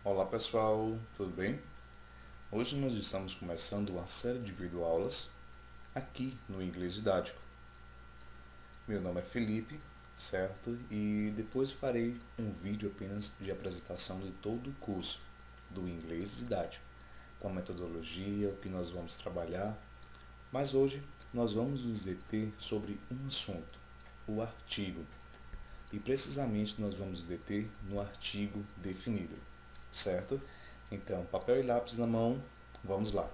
Olá pessoal, tudo bem? Hoje nós estamos começando uma série de videoaulas aqui no Inglês Didático. Meu nome é Felipe, certo? E depois farei um vídeo apenas de apresentação de todo o curso do Inglês Didático, com a metodologia, o que nós vamos trabalhar. Mas hoje nós vamos nos deter sobre um assunto, o artigo. E precisamente nós vamos deter no artigo definido, certo? Então, papel e lápis na mão, vamos lá.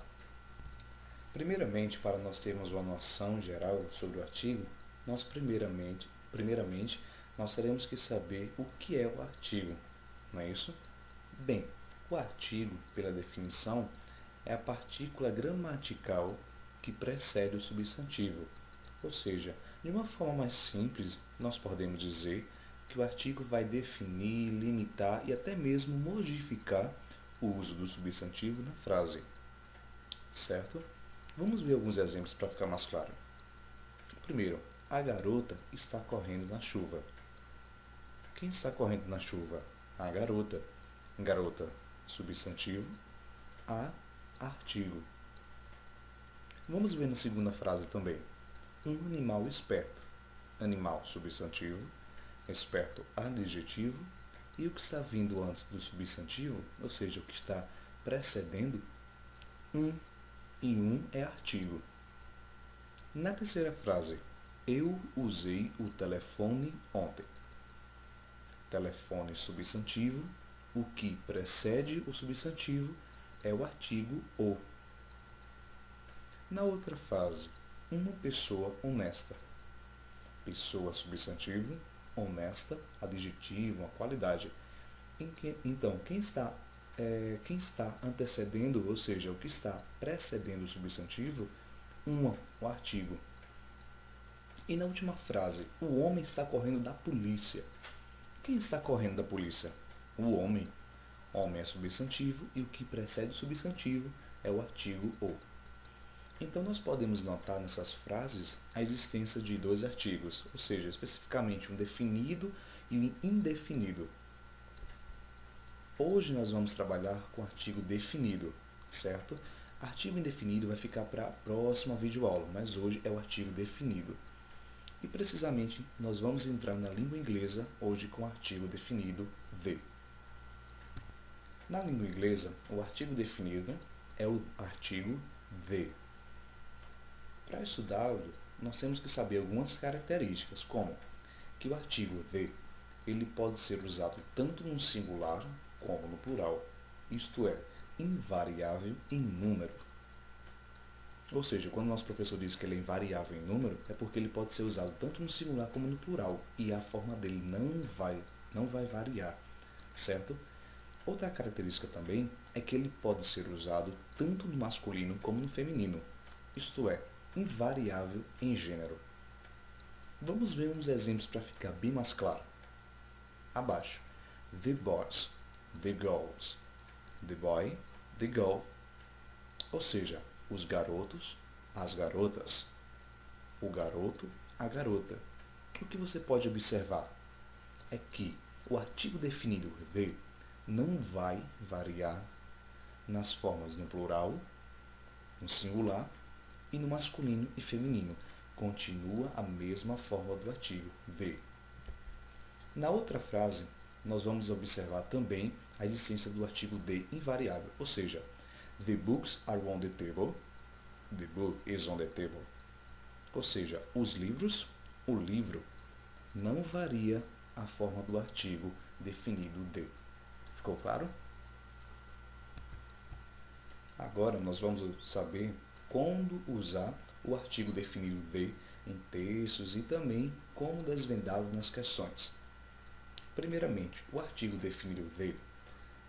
Primeiramente, para nós termos uma noção geral sobre o artigo, primeiramente, nós teremos que saber o que é o artigo, não é isso? Bem, o artigo, pela definição, é a partícula gramatical que precede o substantivo. Ou seja, de uma forma mais simples, nós podemos dizer que o artigo vai definir, limitar e até mesmo modificar o uso do substantivo na frase, certo? Vamos ver alguns exemplos para ficar mais claro. Primeiro, a garota está correndo na chuva. Quem está correndo na chuva? A garota. Garota, substantivo. A, artigo. Vamos ver na segunda frase também. Um animal esperto. Animal, substantivo. Esperto, adjetivo. E o que está vindo antes do substantivo, ou seja, o que está precedendo, e é artigo. Na terceira frase, eu usei o telefone ontem. Telefone, substantivo. O que precede o substantivo é o artigo o. Na outra frase, uma pessoa honesta. Pessoa, substantivo. Honesta, adjetivo, uma qualidade. Então, quem está antecedendo, ou seja, o que está precedendo o substantivo, o artigo. E na última frase, o homem está correndo da polícia. Quem está correndo da polícia? O homem. Homem é substantivo e o que precede o substantivo é o artigo o. Então nós podemos notar nessas frases a existência de dois artigos, ou seja, especificamente um definido e um indefinido. Hoje nós vamos trabalhar com artigo definido, certo? Artigo indefinido vai ficar para a próxima videoaula, mas hoje é o artigo definido. E precisamente nós vamos entrar na língua inglesa hoje com o artigo definido the. Na língua inglesa, o artigo definido é o artigo the. Para estudá-lo, nós temos que saber algumas características, como que o artigo the ele pode ser usado tanto no singular como no plural, isto é, invariável em número. Ou seja, quando o nosso professor diz que ele é invariável em número, é porque ele pode ser usado tanto no singular como no plural, e a forma dele não vai variar, certo? Outra característica também é que ele pode ser usado tanto no masculino como no feminino, isto é, invariável em gênero. Vamos ver uns exemplos para ficar bem mais claro. Abaixo, the boys, the girls, the boy, the girl, ou seja, os garotos, as garotas, o garoto, a garota. O que você pode observar é que o artigo definido the não vai variar nas formas no plural, no singular e no masculino e feminino. Continua a mesma forma do artigo the. Na outra frase, nós vamos observar também a existência do artigo the invariável, ou seja, the books are on the table, the book is on the table. Ou seja, os livros, o livro, não varia a forma do artigo definido the. Ficou claro? Agora nós vamos saber quando usar o artigo definido the em textos e também como desvendá-lo nas questões. Primeiramente, o artigo definido the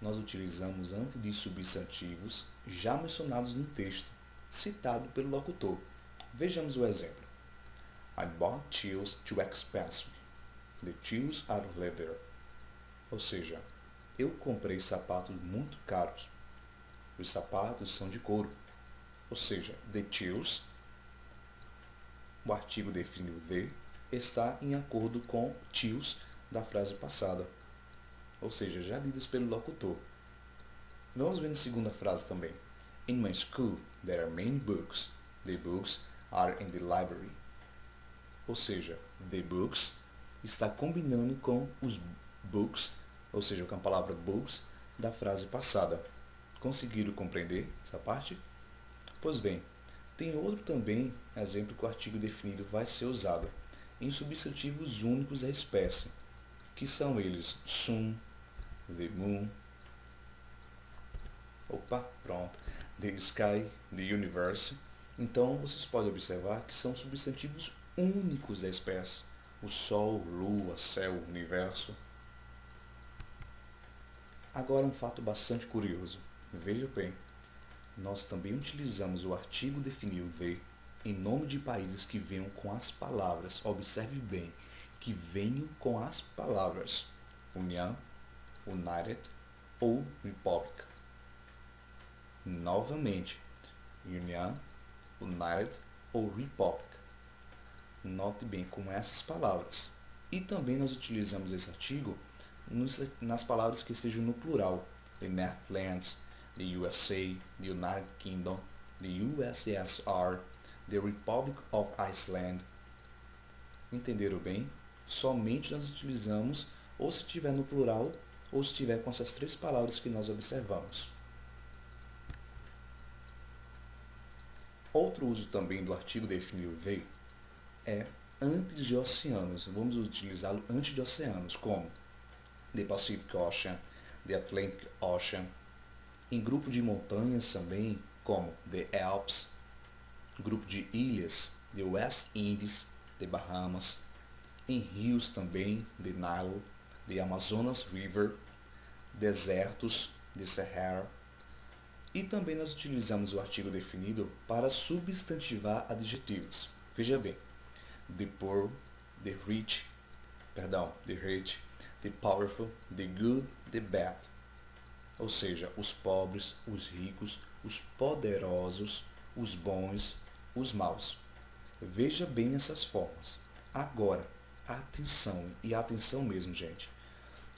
nós utilizamos antes de substantivos já mencionados no texto, citado pelo locutor. Vejamos o exemplo. I bought shoes too expensive. The shoes are leather. Ou seja, eu comprei sapatos muito caros. Os sapatos são de couro. Ou seja, the shoes, o artigo definido the, está em acordo com shoes da frase passada. Ou seja, já lidas pelo locutor. Vamos ver na segunda frase também. In my school, there are many books. The books are in the library. Ou seja, the books está combinando com os books, ou seja, com a palavra books da frase passada. Conseguiram compreender essa parte? Pois bem, tem outro também exemplo que o artigo definido vai ser usado em substantivos únicos da espécie, que são eles sun, the moon, the sky, the universe. Então, vocês podem observar que são substantivos únicos da espécie. O sol, lua, céu, universo. Agora um fato bastante curioso. Veja bem, nós também utilizamos o artigo definido the em nome de países que venham com as palavras, observe bem, que venham com as palavras União, United ou Republic. Novamente, União, United ou Republic. Note bem com essas palavras. E também nós utilizamos esse artigo nas palavras que estejam no plural. The Netherlands, the USA, the United Kingdom, the USSR, the Republic of Iceland. Entenderam bem? Somente nós utilizamos ou se estiver no plural ou se estiver com essas três palavras que nós observamos. Outro uso também do artigo definido the é antes de oceanos. Vamos utilizá-lo antes de oceanos, como the Pacific Ocean, the Atlantic Ocean. Em grupo de montanhas também, como the Alps. Grupo de ilhas, the West Indies, the Bahamas. Em rios também, the Nile, the Amazonas River. Desertos, the Sahara. E também nós utilizamos o artigo definido para substantivar adjetivos. Veja bem, the poor, the rich, the powerful, the good, the bad. Ou seja, os pobres, os ricos, os poderosos, os bons, os maus. Veja bem essas formas. Agora, atenção, e atenção mesmo, gente.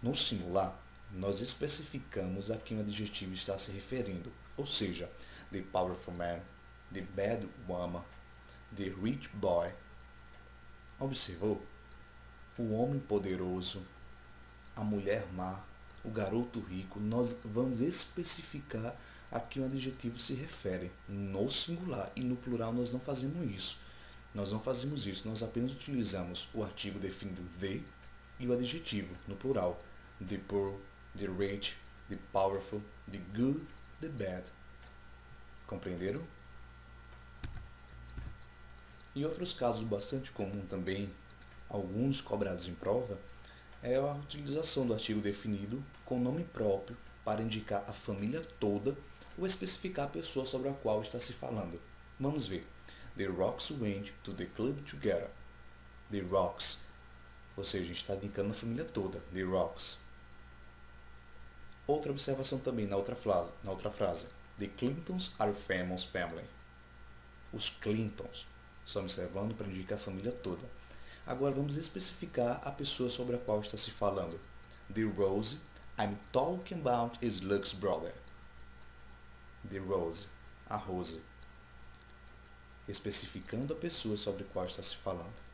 No singular, nós especificamos a quem o adjetivo está se referindo, ou seja, the powerful man, the bad woman, the rich boy. Observou? O homem poderoso, a mulher má, o garoto rico. Nós vamos especificar a quem o adjetivo se refere no singular, e no plural nós não fazemos isso. Nós não fazemos isso, nós apenas utilizamos o artigo definido the e o adjetivo no plural. The poor, the rich, the powerful, the good, the bad. Compreenderam? E outros casos bastante comum também, alguns cobrados em prova, é a utilização do artigo definido com nome próprio para indicar a família toda ou especificar a pessoa sobre a qual está se falando. Vamos ver. The Rocks went to the club together. The Rocks. Ou seja, a gente está indicando a família toda. The Rocks. Outra observação também na outra frase. The Clintons are a famous family. Os Clintons. Estamos observando para indicar a família toda. Agora vamos especificar a pessoa sobre a qual está se falando. The Rose, I'm talking about is Luke's brother. The Rose, a Rose. Especificando a pessoa sobre a qual está se falando.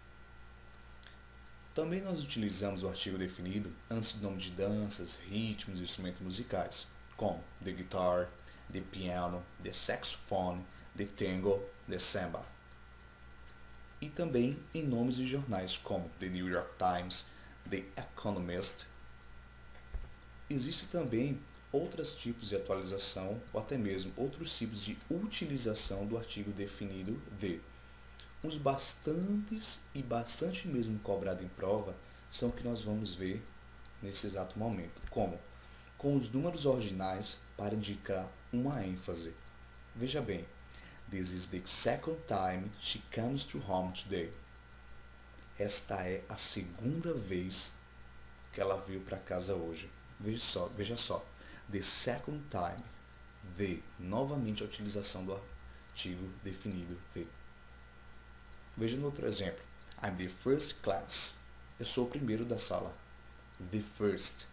Também nós utilizamos o artigo definido antes do nome de danças, ritmos e instrumentos musicais, como the guitar, the piano, the saxophone, the tango, the samba. E também em nomes de jornais como The New York Times, The Economist. Existem também outros tipos de atualização ou até mesmo outros tipos de utilização do artigo definido the. Uns bastante mesmo cobrado em prova são o que nós vamos ver nesse exato momento, como com os números ordinais para indicar uma ênfase. Veja bem, this is the second time she comes to home today. Esta é a segunda vez que ela veio para casa hoje. Veja só. The second time. The. Novamente a utilização do artigo definido the. Veja no outro exemplo. I'm the first class. Eu sou o primeiro da sala. The first.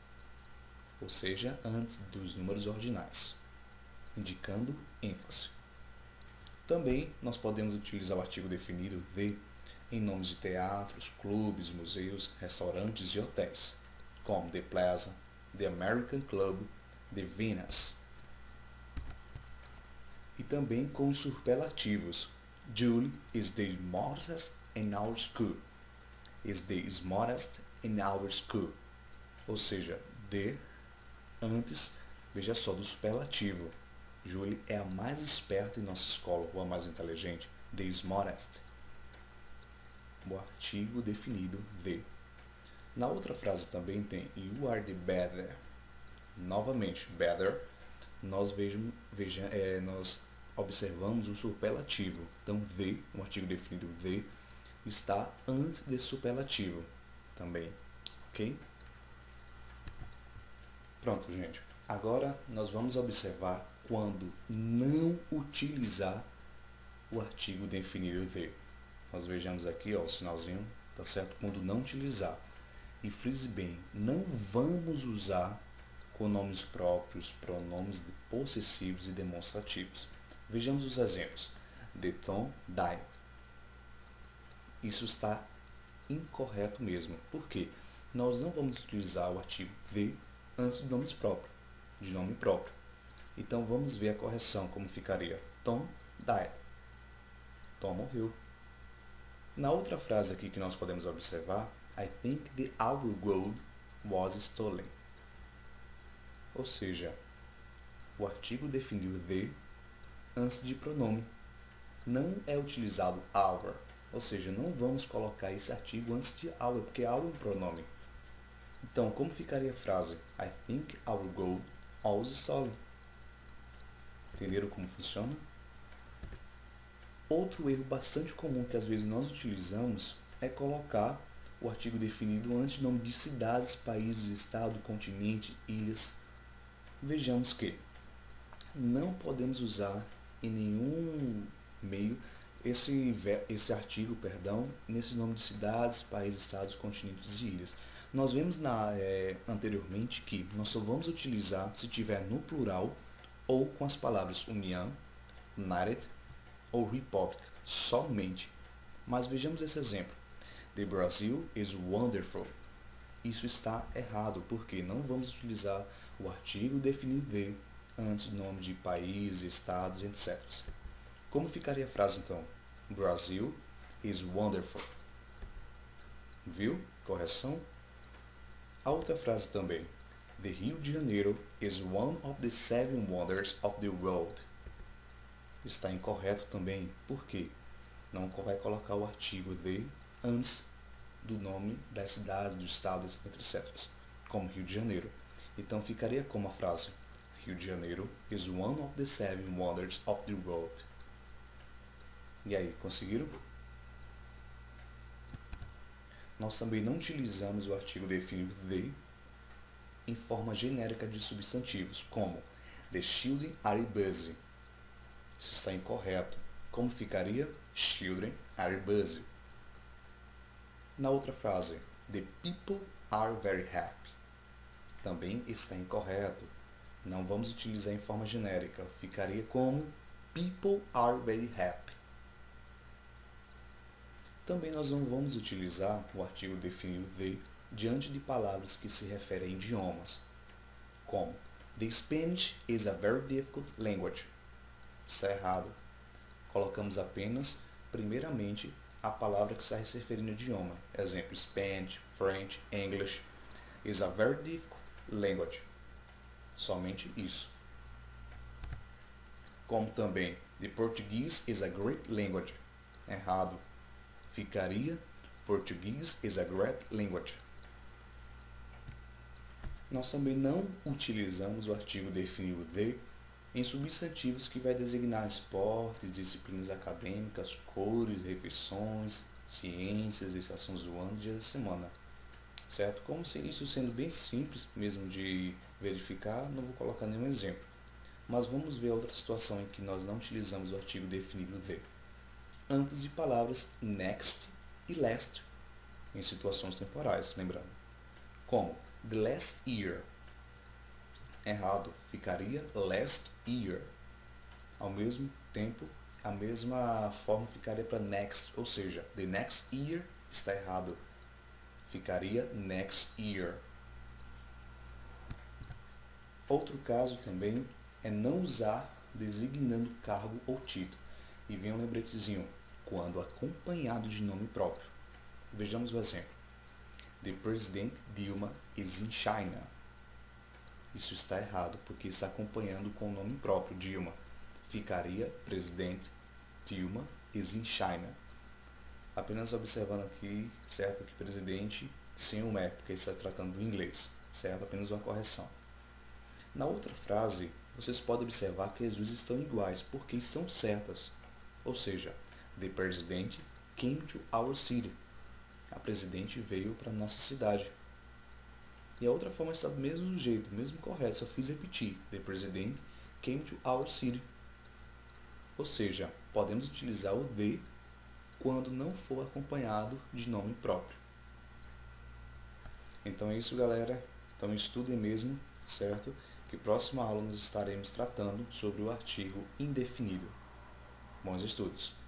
Ou seja, antes dos números ordinais. indicando ênfase. Também nós podemos utilizar o artigo definido the em nomes de teatros, clubes, museus, restaurantes e hotéis, como The Plaza, The American Club, The Venus. E também com os superlativos. Julie is the smartest in our school. Is the smartest in our school. Ou seja, the antes, veja só, do superlativo. Julie é a mais esperta em nossa escola, ou a mais inteligente. The smartest. O artigo definido the. Na outra frase também tem you are the better. Novamente, better. Nós observamos o superlativo. Então, the, o artigo definido the, está antes desse superlativo também. Ok? Pronto, gente. Agora nós vamos observar quando não utilizar o artigo definido the. Nós vejamos aqui, ó, o sinalzinho, tá certo? Quando não utilizar. E frise bem, não vamos usar com nomes próprios, pronomes possessivos e demonstrativos. Vejamos os exemplos. The Tom died. Isso está incorreto mesmo. Por quê? Nós não vamos utilizar o artigo the antes de nome próprio. Então vamos ver a correção, como ficaria. Tom died. Tom morreu. Na outra frase aqui que nós podemos observar, I think the our gold was stolen. Ou seja, o artigo definiu the antes de pronome. Não é utilizado our. Ou seja, não vamos colocar esse artigo antes de our, porque our é um pronome. Então, como ficaria a frase? I think our gold was stolen. Entenderam como funciona? Outro erro bastante comum que às vezes nós utilizamos é colocar o artigo definido antes de nome de cidades, países, estado, continente, ilhas. Vejamos que não podemos usar em nenhum meio esse artigo, nesses nomes de cidades, países, estados, continentes e ilhas. Nós vimos anteriormente que nós só vamos utilizar se tiver no plural ou com as palavras União, United ou Republic, somente. Mas vejamos esse exemplo. The Brazil is wonderful. Isso está errado, porque não vamos utilizar o artigo definido de antes do nome de país, estados, etc. Como ficaria a frase então? Brazil is wonderful. Viu? Correção? A outra frase também. The Rio de Janeiro is one of the 7 wonders of the world. Está incorreto também, por quê? Não vai colocar o artigo de antes do nome das cidades, dos estados, etc. Como Rio de Janeiro. Então ficaria como a frase Rio de Janeiro is one of the 7 wonders of the world. E aí, conseguiram? Nós também não utilizamos o artigo definido de em forma genérica de substantivos, como the children are busy. Isso está incorreto. Como ficaria? Children are busy. Na outra frase, the people are very happy. Também está incorreto. Não vamos utilizar em forma genérica. Ficaria como people are very happy. Também nós não vamos utilizar o artigo definido de diante de palavras que se referem a idiomas, como the Spanish is a very difficult language. Isso é errado. Colocamos apenas, primeiramente, a palavra que está se referindo ao idioma. Exemplo, Spanish, French, English is a very difficult language. Somente isso. Como também, the Portuguese is a great language. Errado. Ficaria, Portuguese is a great language. Nós também não utilizamos o artigo definido de em substantivos que vai designar esportes, disciplinas acadêmicas, cores, refeições, ciências, estações do ano, dias da semana. Certo? Como se isso sendo bem simples mesmo de verificar, não vou colocar nenhum exemplo. Mas vamos ver outra situação em que nós não utilizamos o artigo definido de antes de palavras next e last em situações temporais, lembrando. Como the last year. Errado, ficaria last year. Ao mesmo tempo, a mesma forma ficaria para next, ou seja, the next year está errado. Ficaria next year. Outro caso também é não usar designando cargo ou título. E vem um lembretezinho, quando acompanhado de nome próprio. Vejamos o exemplo. The President Dilma is in China. Isso está errado porque está acompanhando com o nome próprio, Dilma. Ficaria President Dilma is in China. Apenas observando aqui, certo, que presidente sem um é, porque está tratando do inglês, certo? Apenas uma correção. Na outra frase, vocês podem observar que as duas estão iguais, porque estão certas. Ou seja, the president came to our city. A presidente veio para nossa cidade. E a outra forma está do mesmo jeito, mesmo correto, só fiz repetir. The president came to our city. Ou seja, podemos utilizar o the quando não for acompanhado de nome próprio. Então é isso, galera. Então estudem mesmo, certo? Que próxima aula nós estaremos tratando sobre o artigo indefinido. Bons estudos!